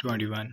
21।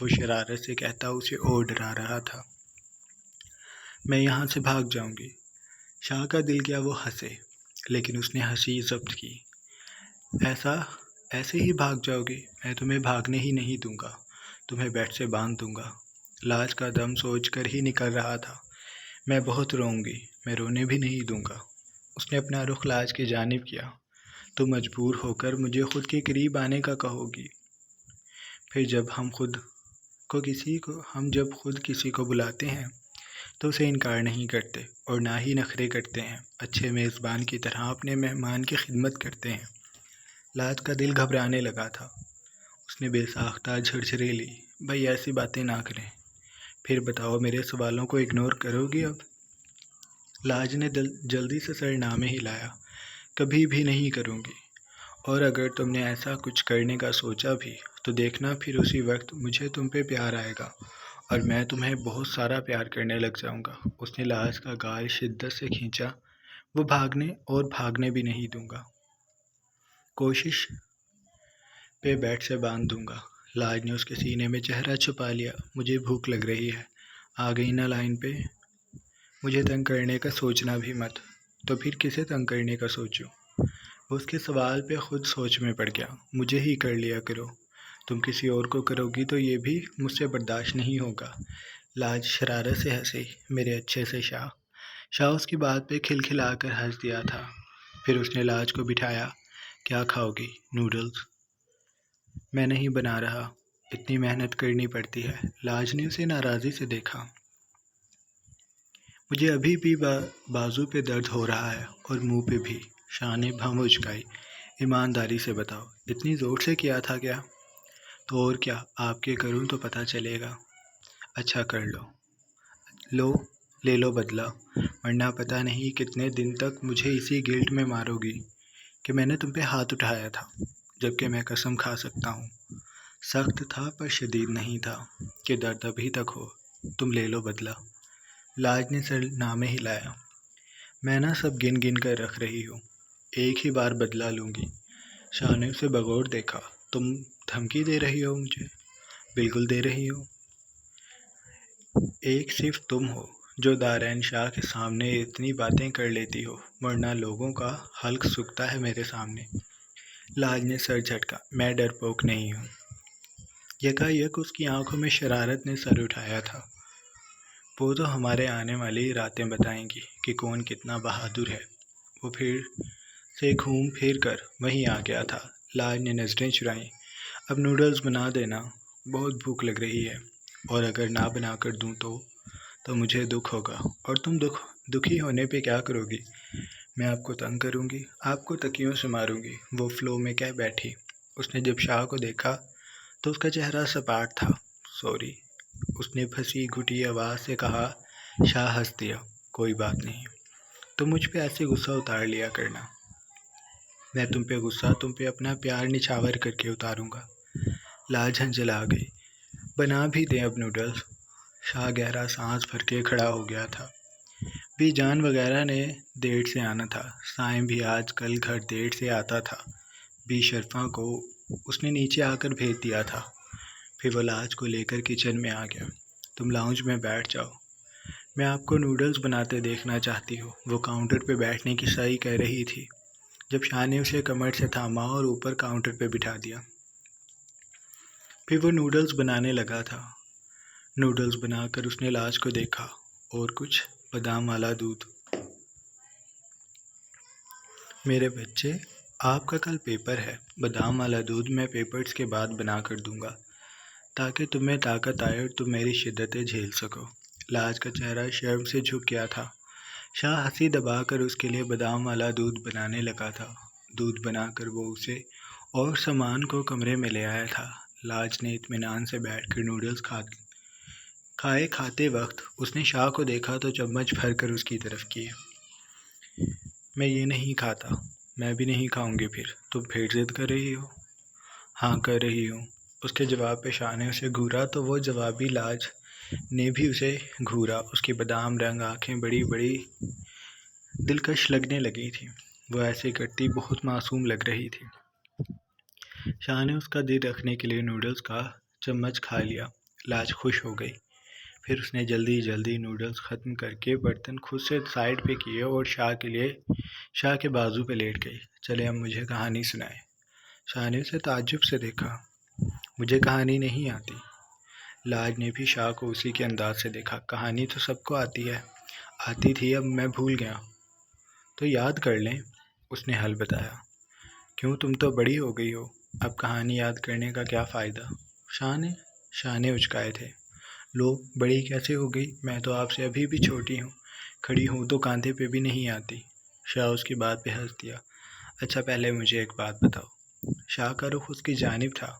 وہ شرارت سے کہتا اسے اور ڈرا رہا تھا۔ میں یہاں سے بھاگ جاؤں گی۔ شاہ کا دل کیا وہ ہنسے، لیکن اس نے ہنسی ضبط کی۔ ایسے ہی بھاگ جاؤ گی؟ میں تمہیں بھاگنے ہی نہیں دوں گا، تمہیں بیٹ سے باندھ دوں گا۔ لاج کا دم سوچ کر ہی نکل رہا تھا۔ میں بہت روؤں گی، میں رونے بھی نہیں دوں گا۔ اس نے اپنا رخ لاج کی جانب کیا۔ تم مجبور ہو کر مجھے خود کے قریب آنے کا کہو گی، پھر جب ہم خود کسی کو بلاتے ہیں تو اسے انکار نہیں کرتے اور نہ ہی نخرے کرتے ہیں، اچھے میزبان کی طرح اپنے مہمان کی خدمت کرتے ہیں۔ لاج کا دل گھبرانے لگا تھا۔ اس نے بے ساختہ جھرجھرے لی۔ بھائی ایسی باتیں نہ کریں، پھر بتاؤ میرے سوالوں کو اگنور کرو گی اب؟ لاج نے جلدی سے سر نامے ہلایا۔ کبھی بھی نہیں کروں گی، اور اگر تم نے ایسا کچھ کرنے کا سوچا بھی تو دیکھنا پھر اسی وقت مجھے تم پہ پیار آئے گا اور میں تمہیں بہت سارا پیار کرنے لگ جاؤں گا۔ اس نے لاج کا گال شدت سے کھینچا۔ وہ بھاگنے بھی نہیں دوں گا، کوشش پہ بیٹ سے باندھ دوں گا۔ لاج نے اس کے سینے میں چہرہ چھپا لیا۔ مجھے بھوک لگ رہی ہے، آ گئی نا لائن پہ؟ مجھے تنگ کرنے کا سوچنا بھی مت۔ تو پھر کسے تنگ کرنے کا سوچوں؟ وہ اس کے سوال پہ خود سوچ میں پڑ گیا۔ مجھے ہی کر لیا کرو، تم کسی اور کو کرو گی تو یہ بھی مجھ سے برداشت نہیں ہوگا۔ لاج شرارت سے ہنسی۔ میرے اچھے سے شاہ اس کی بات پہ کھلکھلا کر ہنس دیا تھا۔ پھر اس نے لاج کو بٹھایا۔ کیا کھاؤ گی؟ نوڈلز؟ میں نہیں بنا رہا، اتنی محنت کرنی پڑتی ہے۔ لاج نے اسے ناراضی سے دیکھا۔ مجھے ابھی بھی بازو پہ درد ہو رہا ہے اور منہ پہ بھی۔ شاہ نے بھم اچکائی۔ ایمانداری سے بتاؤ، اتنی زور سے کیا تھا کیا؟ تو اور کیا، آپ کے کروں تو پتہ چلے گا۔ اچھا کر لو، لے لو بدلہ، ورنہ پتہ نہیں کتنے دن تک مجھے اسی گلٹ میں مارو گی کہ میں نے تم پہ ہاتھ اٹھایا تھا، جبکہ میں قسم کھا سکتا ہوں سخت تھا پر شدید نہیں تھا کہ درد ابھی تک ہو۔ تم لے لو بدلہ۔ لاج نے سر نامے ہلایا۔ میں نہ سب گن گن کر رکھ رہی ہوں، ایک ہی بار بدلہ لوں گی۔ شاہ نے اسے بغور دیکھا۔ تم دھمکی دے رہی ہو مجھے؟ بالکل دے رہی ہو۔ ایک صرف تم ہو جو دارین شاہ کے سامنے اتنی باتیں کر لیتی ہو، ورنہ لوگوں کا حلق سکتا ہے میرے سامنے۔ لاج نے سر جھٹکا۔ میں ڈرپوک نہیں ہوں۔ یکایک اس کی آنکھوں میں شرارت نے سر اٹھایا تھا۔ وہ تو ہمارے آنے والی راتیں بتائیں گی کہ کون کتنا بہادر ہے۔ وہ پھر سے گھوم پھر کر وہیں آ گیا تھا۔ لاج نے نظریں چرائیں۔ اب نوڈلز بنا دینا، بہت بھوک لگ رہی ہے، اور اگر نہ بنا کر دوں تو مجھے دکھ ہوگا، اور تم دکھی ہونے پہ کیا کرو گی؟ میں آپ کو تنگ کروں گی، آپ کو تکیوں سے ماروں گی، وہ فلو میں کہہ بیٹھی۔ اس نے جب شاہ کو دیکھا تو اس کا چہرہ سپاٹ تھا۔ سوری، اس نے پھنسی گھٹی آواز سے کہا۔ شاہ ہنس دیا۔ کوئی بات نہیں، تم مجھ پہ ایسے غصہ اتار لیا کرنا، میں تم پہ اپنا پیار نچھاور کر کے اتاروں گا۔ لاج جھنجھلا گئی۔ بنا بھی دیں اب نوڈلز؟ شاہ گہرا سانس بھر کے کھڑا ہو گیا تھا۔ بھی جان وغیرہ نے دیر سے آنا تھا، سائم بھی آج کل گھر دیر سے آتا تھا، بھی شرفا کو اس نے نیچے آ کر بھیج دیا تھا۔ پھر وہ لاج کو لے کر کچن میں آ گیا۔ تم لاؤنج میں بیٹھ جاؤ، میں آپ کو نوڈلز بناتے دیکھنا چاہتی ہوں۔ وہ کاؤنٹر پہ بیٹھنے کی صحیح کہہ رہی تھی جب شاہ نے اسے کمر سے تھاما اور اوپر کاؤنٹر پہ بٹھا دیا۔ پھر وہ نوڈلز بنانے لگا تھا۔ نوڈلز بنا کر اس نے لاج کو دیکھا۔ اور کچھ؟ بادام والا دودھ؟ میرے بچے، آپ کا کل پیپر ہے، بادام والا دودھ میں پیپرز کے بعد بنا کر دوں گا تاکہ تمہیں طاقت آئے اور تم میری شدتیں جھیل سکو۔ لاج کا چہرہ شرم سے جھک گیا تھا۔ شاہ ہنسی دبا کر اس کے لیے بادام والا دودھ بنانے لگا تھا۔ دودھ بنا کر وہ اسے اور سامان کو کمرے میں لے آیا تھا۔ لاج نے اطمینان سے بیٹھ کر نوڈلز کھاتے وقت اس نے شاہ کو دیکھا تو چمچ بھر کر اس کی طرف کیے۔ میں یہ نہیں کھاتا۔ میں بھی نہیں کھاؤں گی۔ تم پھر ضد کر رہی ہو؟ ہاں کر رہی ہوں۔ اس کے جواب پہ شاہ نے اسے گھورا تو وہ جوابی لاج نے بھی اسے گھورا۔ اس کی بادام رنگ آنکھیں بڑی بڑی دلکش لگنے لگی تھیں۔ وہ ایسے کرتی بہت معصوم لگ رہی تھی۔ شاہ نے اس کا دل رکھنے کے لیے نوڈلز کا چمچ کھا لیا۔ لاج خوش ہو گئی۔ پھر اس نے جلدی جلدی نوڈلز ختم کر کے برتن خود سے سائڈ پہ کیے اور شاہ کے بازو پہ لیٹ گئی۔ چلے اب مجھے کہانی سنائے۔ شاہ نے اسے تعجب سے دیکھا۔ مجھے کہانی نہیں آتی۔ لاج نے بھی شاہ کو اسی کے انداز سے دیکھا۔ کہانی تو سب کو آتی ہے، آتی تھی، اب میں بھول گیا۔ تو یاد کر لیں، اس نے حل بتایا۔ کیوں، تم تو بڑی ہو گئی ہو، اب کہانی یاد کرنے کا کیا فائدہ؟ شاہ نے اچکائے تھے۔ لو، بڑی کیسے ہو گئی؟ میں تو آپ سے ابھی بھی چھوٹی ہوں، کھڑی ہوں تو کاندھے پہ بھی نہیں آتی۔ شاہ اس کی بات پہ ہنس دیا۔ اچھا، پہلے مجھے ایک بات بتاؤ۔ شاہ کا رخ اس کی جانب تھا،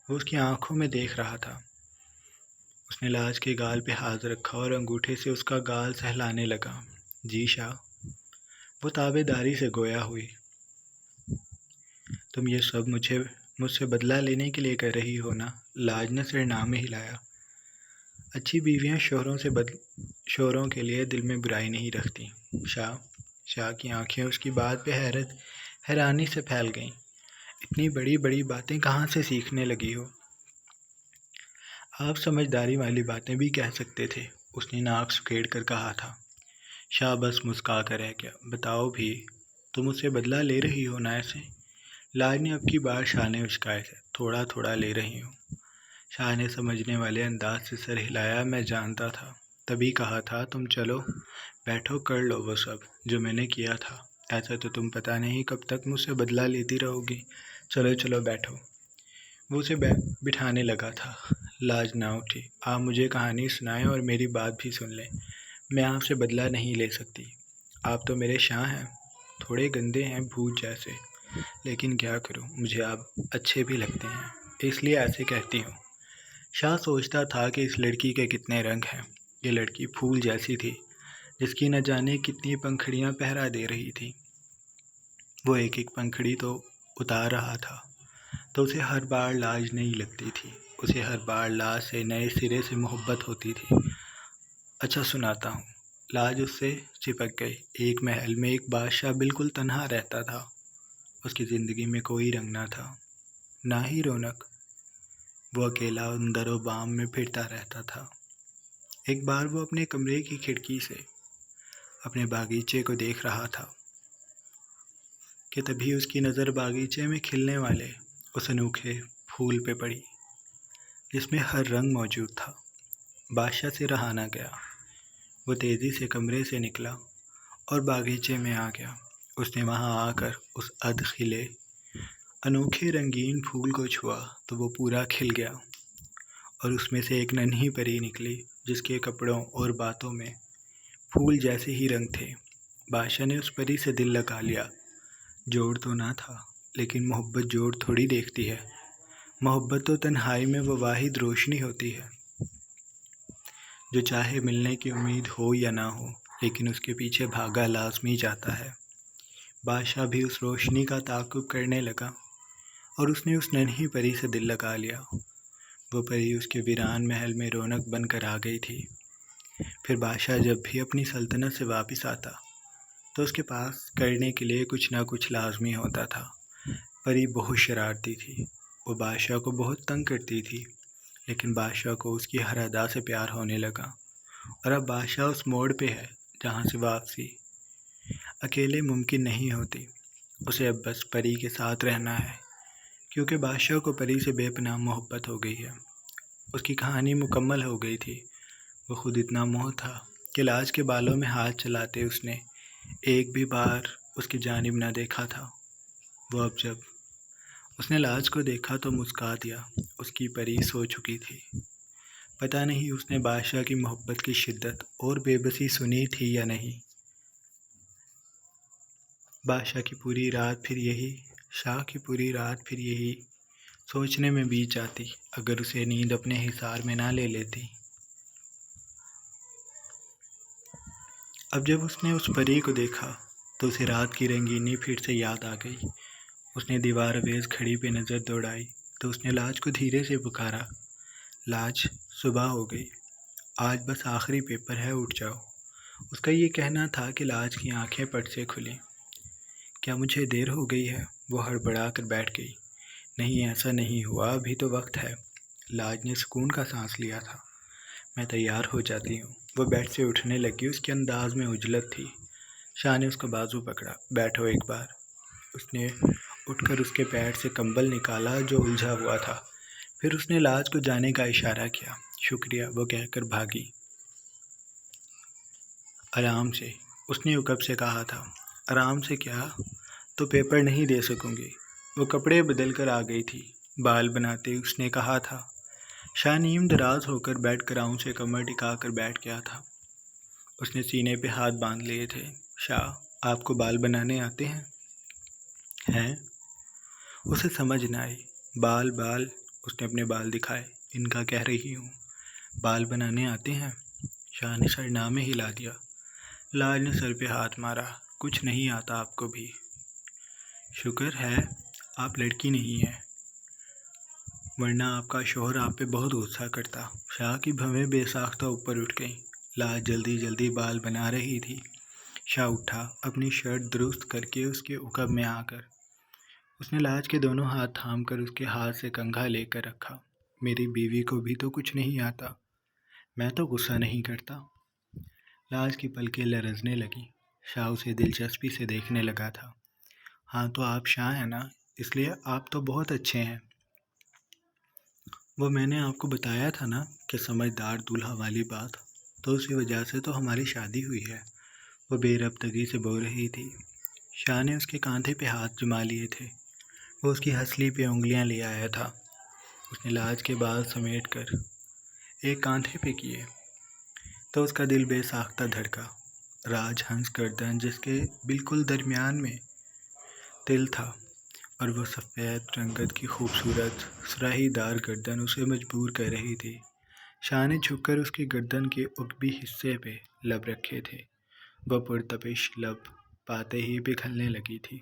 وہ اس کی آنکھوں میں دیکھ رہا تھا۔ اس نے لاج کے گال پہ ہاتھ رکھا اور انگوٹھے سے اس کا گال سہلانے لگا۔ جی شاہ، وہ تابع داری سے گویا ہوئی۔ تم یہ سب مجھ سے بدلہ لینے کے لیے کر رہی ہو نا؟ لاج نے سر نہ میں ہلایا۔ اچھی بیویاں شوہروں کے لیے دل میں برائی نہیں رکھتی۔ شاہ کی آنکھیں اس کی بات پہ حیرانی سے پھیل گئیں۔ اتنی بڑی بڑی باتیں کہاں سے سیکھنے لگی ہو؟ آپ سمجھداری والی باتیں بھی کہہ سکتے تھے، اس نے ناک سکیڑ کر کہا تھا۔ شاہ بس مسکا کر رہ گیا۔ بتاؤ بھی، تم اس سے بدلہ لے رہی ہو نا ایسے؟ لاج نے اب کی بار شاہ نے اچکائے تھے۔ تھوڑا تھوڑا لے رہی ہوں۔ شاہ نے سمجھنے والے انداز سے سر ہلایا۔ میں جانتا تھا، تبھی کہا تھا تم چلو بیٹھو، کر لو وہ سب جو میں نے کیا تھا۔ ایسا تو تم پتہ نہیں کب تک مجھ سے بدلہ لیتی رہو گی۔ چلو بیٹھو۔ وہ اسے بٹھانے لگا تھا۔ لاج نہ اٹھی۔ آپ مجھے کہانی سنائیں اور میری بات بھی سن لیں۔ میں آپ سے بدلہ نہیں لے سکتی۔ آپ تو میرے شاہ ہیں، تھوڑے گندے ہیں، بھوت جیسے، لیکن کیا کروں، مجھے آپ اچھے بھی لگتے ہیں، اس لیے ایسے کہتی ہوں۔ شاہ سوچتا تھا کہ اس لڑکی کے کتنے رنگ ہیں۔ یہ لڑکی پھول جیسی تھی، جس کی نہ جانے کتنی پنکھڑیاں پہرا دے رہی تھی۔ وہ ایک ایک پنکھڑی تو اتار رہا تھا تو اسے ہر بار لاج نہیں لگتی تھی، اسے ہر بار لاج سے نئے سرے سے محبت ہوتی تھی۔ اچھا سناتا ہوں۔ لاج اس سے چپک گئی۔ ایک محل میں ایک بادشاہ بالکل تنہا رہتا تھا۔ اس کی زندگی میں کوئی رنگ نہ تھا، نہ ہی رونق۔ وہ اکیلا اندر و بام میں پھرتا رہتا تھا۔ ایک بار وہ اپنے کمرے کی کھڑکی سے اپنے باغیچے کو دیکھ رہا تھا کہ تبھی اس کی نظر باغیچے میں کھلنے والے اس انوکھے پھول پہ پڑی جس میں ہر رنگ موجود تھا۔ بادشاہ سے رہا نہ گیا۔ وہ تیزی سے کمرے سے نکلا اور باغیچے میں آ گیا۔ اس نے وہاں آ کر اس ادخلے انوکھے رنگین پھول کو چھوا تو وہ پورا کھل گیا اور اس میں سے ایک ننھی پری نکلی جس کے کپڑوں اور باتوں میں پھول جیسے ہی رنگ تھے۔ بادشاہ نے اس پری سے دل لگا لیا۔ جوڑ تو نہ تھا، لیکن محبت جوڑ تھوڑی دیکھتی ہے۔ محبت تو تنہائی میں وہ واحد روشنی ہوتی ہے جو چاہے ملنے کی امید ہو یا نہ ہو، لیکن اس کے پیچھے بھاگا لازمی جاتا ہے۔ بادشاہ بھی اس روشنی کا تعاقب کرنے لگا اور اس نے اس ننھی پری سے دل لگا لیا۔ وہ پری اس کے ویران محل میں رونق بن کر آ گئی تھی۔ پھر بادشاہ جب بھی اپنی سلطنت سے واپس آتا تو اس کے پاس کرنے کے لیے کچھ نہ کچھ لازمی ہوتا تھا۔ پری بہت شرارتی تھی، وہ بادشاہ کو بہت تنگ کرتی تھی، لیکن بادشاہ کو اس کی ہر ادا سے پیار ہونے لگا، اور اب بادشاہ اس موڑ پہ ہے جہاں سے واپسی اکیلے ممکن نہیں ہوتی۔ اسے اب بس پری کے ساتھ رہنا ہے، کیونکہ بادشاہ کو پری سے بے پناہ محبت ہو گئی ہے۔ اس کی کہانی مکمل ہو گئی تھی۔ وہ خود اتنا موہ تھا کہ لاج کے بالوں میں ہاتھ چلاتے اس نے ایک بھی بار اس کی جانب نہ دیکھا تھا۔ وہ اب جب اس نے لاج کو دیکھا تو مسکا دیا۔ اس کی پری سو چکی تھی۔ پتہ نہیں اس نے بادشاہ کی محبت کی شدت اور بے بسی سنی تھی یا نہیں۔ شاہ کی پوری رات پھر یہی سوچنے میں بیت جاتی، اگر اسے نیند اپنے حصار میں نہ لے لیتی۔ اب جب اس نے اس پری کو دیکھا تو اسے رات کی رنگینی پھر سے یاد آ گئی۔ اس نے دیوار اویز کھڑی پہ نظر دوڑائی تو اس نے لاج کو دھیرے سے پکارا۔ لاج، صبح ہو گئی، آج بس آخری پیپر ہے، اٹھ جاؤ۔ اس کا یہ کہنا تھا کہ لاج کی آنکھیں پٹ سے کھلیں۔ کیا مجھے دیر ہو گئی ہے؟ وہ ہڑبڑا کر بیٹھ گئی۔ نہیں، ایسا نہیں ہوا، ابھی تو وقت ہے۔ لاج نے سکون کا سانس لیا تھا۔ میں تیار ہو جاتی ہوں۔ وہ بیڈ سے اٹھنے لگی، اس کے انداز میں عجلت تھی۔ شاہ نے اس کا بازو پکڑا۔ بیٹھو ایک بار۔ اس نے اٹھ کر اس کے پیٹ سے کمبل نکالا جو الجھا ہوا تھا، پھر اس نے لاج کو جانے کا اشارہ کیا۔ شکریہ، وہ کہہ کر بھاگی۔ آرام سے، اس نے عقب سے کہا تھا۔ آرام سے کیا؟ تو پیپر نہیں دے سکوں گی۔ وہ کپڑے بدل کر آ گئی تھی۔ بال بناتے اس نے کہا تھا۔ شاہ نیم دراز ہو کر بیڈ کراؤن سے کمر ٹکا کر بیٹھ گیا تھا۔ اس نے سینے پہ ہاتھ باندھ لیے تھے۔ شاہ، آپ کو بال بنانے آتے ہیں؟ ہیں؟ اسے سمجھ نہ آئی۔ بال بال، اس نے اپنے بال دکھائے۔ ان کا کہہ رہی ہوں۔ بال بنانے آتے ہیں؟ شاہ نے سر نہ میں ہلا دیا۔ لاج نے سر پہ ہاتھ مارا۔ کچھ نہیں آتا آپ کو بھی؟ شکر ہے آپ لڑکی نہیں ہیں، ورنہ آپ کا شوہر آپ پہ بہت غصہ کرتا۔ شاہ کی بھویں بے ساختہ اوپر اٹھ گئیں۔ لاج جلدی جلدی بال بنا رہی تھی۔ شاہ اٹھا، اپنی شرٹ درست کر کے اس کے عقب میں آ کر اس نے لاج کے دونوں ہاتھ تھام کر اس کے ہاتھ سے کنگھا لے کر رکھا۔ میری بیوی کو بھی تو کچھ نہیں آتا، میں تو غصہ نہیں کرتا۔ لاج کی پلکیں لرزنے لگیں۔ شاہ اسے دلچسپی سے دیکھنے لگا تھا۔ ہاں تو آپ شاہ ہیں نا، اس لیے آپ تو بہت اچھے ہیں۔ وہ میں نے آپ کو بتایا تھا نا کہ سمجھدار دولہا والی بات، تو اسی وجہ سے تو ہماری شادی ہوئی ہے۔ وہ بے ربطگی سے بول رہی تھی۔ شاہ نے اس کے کاندھے پہ ہاتھ جما لیے تھے۔ وہ اس کی ہنسلی پہ انگلیاں لے آیا تھا۔ اس نے لاج کے بال سمیٹ کر ایک کاندھے پہ کیے تو اس کا دل بے ساختہ دھڑکا۔ راج ہنس گردن جس کے بالکل درمیان میں تل تھا، اور وہ سفید رنگت کی خوبصورت سراہی دار گردن اسے مجبور کر رہی تھی۔ شاہ نے جھک کر اس کی گردن کے عقبی حصے پہ لب رکھے تھے۔ وہ پرتپش لب پاتے ہی پگھلنے لگی تھی۔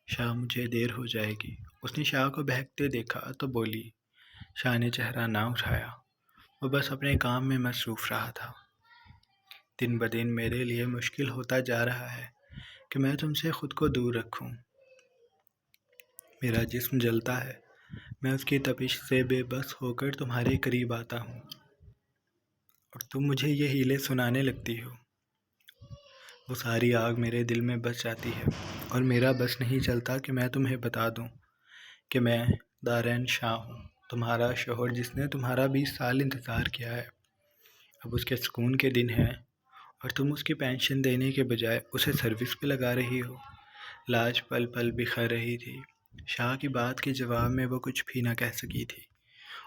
شاہ، مجھے دیر ہو جائے گی۔ اس نے شاہ کو بہکتے دیکھا تو بولی۔ شاہ نے چہرہ نہ اٹھایا، وہ بس اپنے کام میں مصروف رہا تھا۔ دن بدن میرے لیے مشکل ہوتا جا رہا ہے کہ میں تم سے خود کو دور رکھوں۔ میرا جسم جلتا ہے، میں اس کی تپش سے بے بس ہو کر تمہارے قریب آتا ہوں، اور تم مجھے یہ ہیلے سنانے لگتی ہو۔ وہ ساری آگ میرے دل میں بس جاتی ہے، اور میرا بس نہیں چلتا کہ میں تمہیں بتا دوں کہ میں دارین شاہ ہوں، تمہارا شوہر جس نے تمہارا 20 سال انتظار کیا ہے۔ اب اس کے سکون کے دن ہیں، اور تم اس کی پینشن دینے کے بجائے اسے سروس پہ لگا رہی ہو۔ لاج پل پل بکھر رہی تھی۔ شاہ کی بات کے جواب میں وہ کچھ بھی نہ کہہ سکی تھی۔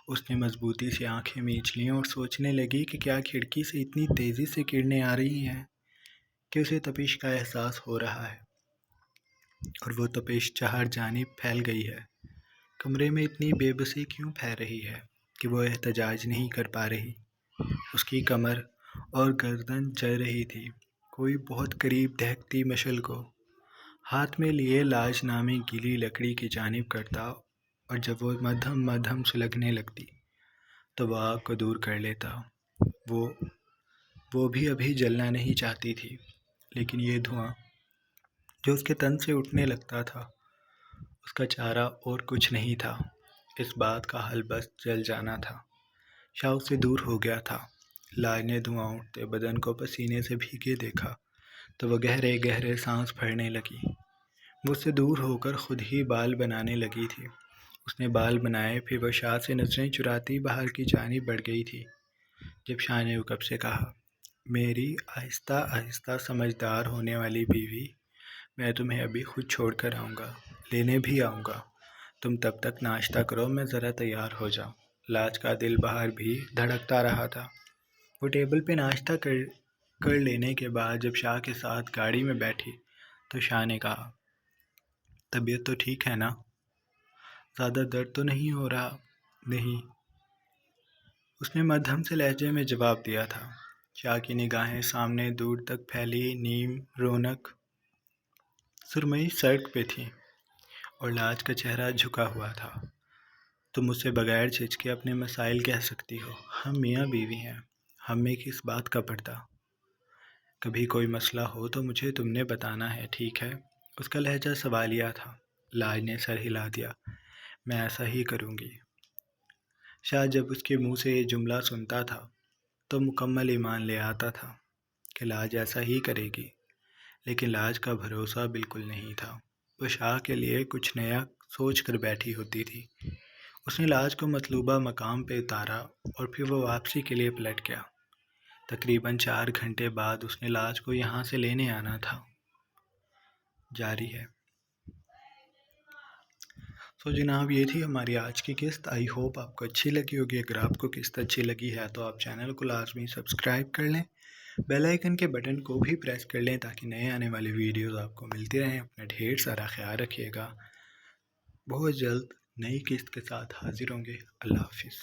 اس نے مضبوطی سے آنکھیں میچ لیں اور سوچنے لگی کہ کیا کھڑکی سے اتنی تیزی سے کرنیں آ رہی ہیں کہ اسے تپش کا احساس ہو رہا ہے، اور وہ تپش چہار جانب پھیل گئی ہے۔ کمرے میں اتنی بے بسی کیوں پھیل رہی ہے کہ وہ احتجاج نہیں کر پا رہی۔ اس کی کمر اور گردن جل رہی تھی۔ کوئی بہت قریب دہکتی مشعل کو ہاتھ میں لیے لاج نامی گیلی لکڑی کی جانب کرتا، اور جب وہ مدھم مدھم سلگنے لگتی تو وہ آگ کو دور کر لیتا۔ وہ بھی ابھی جلنا نہیں چاہتی تھی، لیکن یہ دھواں جو اس کے تن سے اٹھنے لگتا تھا، اس کا چارہ اور کچھ نہیں تھا۔ اس بات کا حل بس جل جانا تھا۔ شاہ اس سے دور ہو گیا تھا۔ لاج نے دھواں اٹھتے بدن کو پسینے سے بھیگے دیکھا تو وہ گہرے گہرے سانس بھرنے لگی۔ وہ اس سے دور ہو کر خود ہی بال بنانے لگی تھی۔ اس نے بال بنائے، پھر وہ شاہ سے نظریں چراتی باہر کی جانب بڑھ گئی تھی۔ جب شاہ نے عقب سے کہا، میری آہستہ آہستہ سمجھدار ہونے والی بیوی، میں تمہیں ابھی خود چھوڑ کر آؤں گا، لینے بھی آؤں گا، تم تب تک ناشتہ کرو، میں ذرا تیار ہو جاؤں۔ لاج کا دل باہر بھی دھڑکتا رہا تھا۔ وہ ٹیبل پہ ناشتہ کر لینے کے بعد جب شاہ کے ساتھ گاڑی میں بیٹھی تو شاہ نے کہا، طبیعت تو ٹھیک ہے نا؟ زیادہ درد تو نہیں ہو رہا؟ نہیں، اس نے مدھم سے لہجے میں جواب دیا تھا۔ شاہ کی نگاہیں سامنے دور تک پھیلی نیم رونق سرمئی سڑک پہ تھیں، اور لاج کا چہرہ جھکا ہوا تھا۔ تم مجھ سے بغیر جھجکے اپنے مسائل کہہ سکتی ہو، ہم میاں بیوی ہیں، ہم میں کس بات کا پردہ؟ کبھی کوئی مسئلہ ہو تو مجھے تم نے بتانا ہے، ٹھیک ہے؟ اس کا لہجہ سوالیہ تھا۔ لاج نے سر ہلا دیا۔ میں ایسا ہی کروں گی۔ شاہ جب اس کے منہ سے یہ جملہ سنتا تھا تو مکمل ایمان لے آتا تھا کہ لاج ایسا ہی کرے گی، لیکن لاج کا بھروسہ بالکل نہیں تھا۔ وہ شاہ کے لیے کچھ نیا سوچ کر بیٹھی ہوتی تھی۔ اس نے لاج کو مطلوبہ مقام پہ اتارا اور پھر وہ واپسی کے لیے پلٹ گیا۔ تقریباً 4 گھنٹے بعد اس نے لاج کو یہاں سے لینے آنا تھا۔ جاری ہے۔ جناب، یہ تھی ہماری آج کی قسط۔ آئی ہوپ آپ کو اچھی لگی ہوگی۔ اگر آپ کو قسط اچھی لگی ہے تو آپ چینل کو لازمی سبسکرائب کر لیں، بیل آئیکن کے بٹن کو بھی پریس کر لیں تاکہ نئے آنے والی ویڈیوز آپ کو ملتی رہیں۔ اپنا ڈھیر سارا خیال رکھیے گا۔ بہت جلد نئی قسط کے ساتھ حاضر ہوں گے۔ اللہ حافظ۔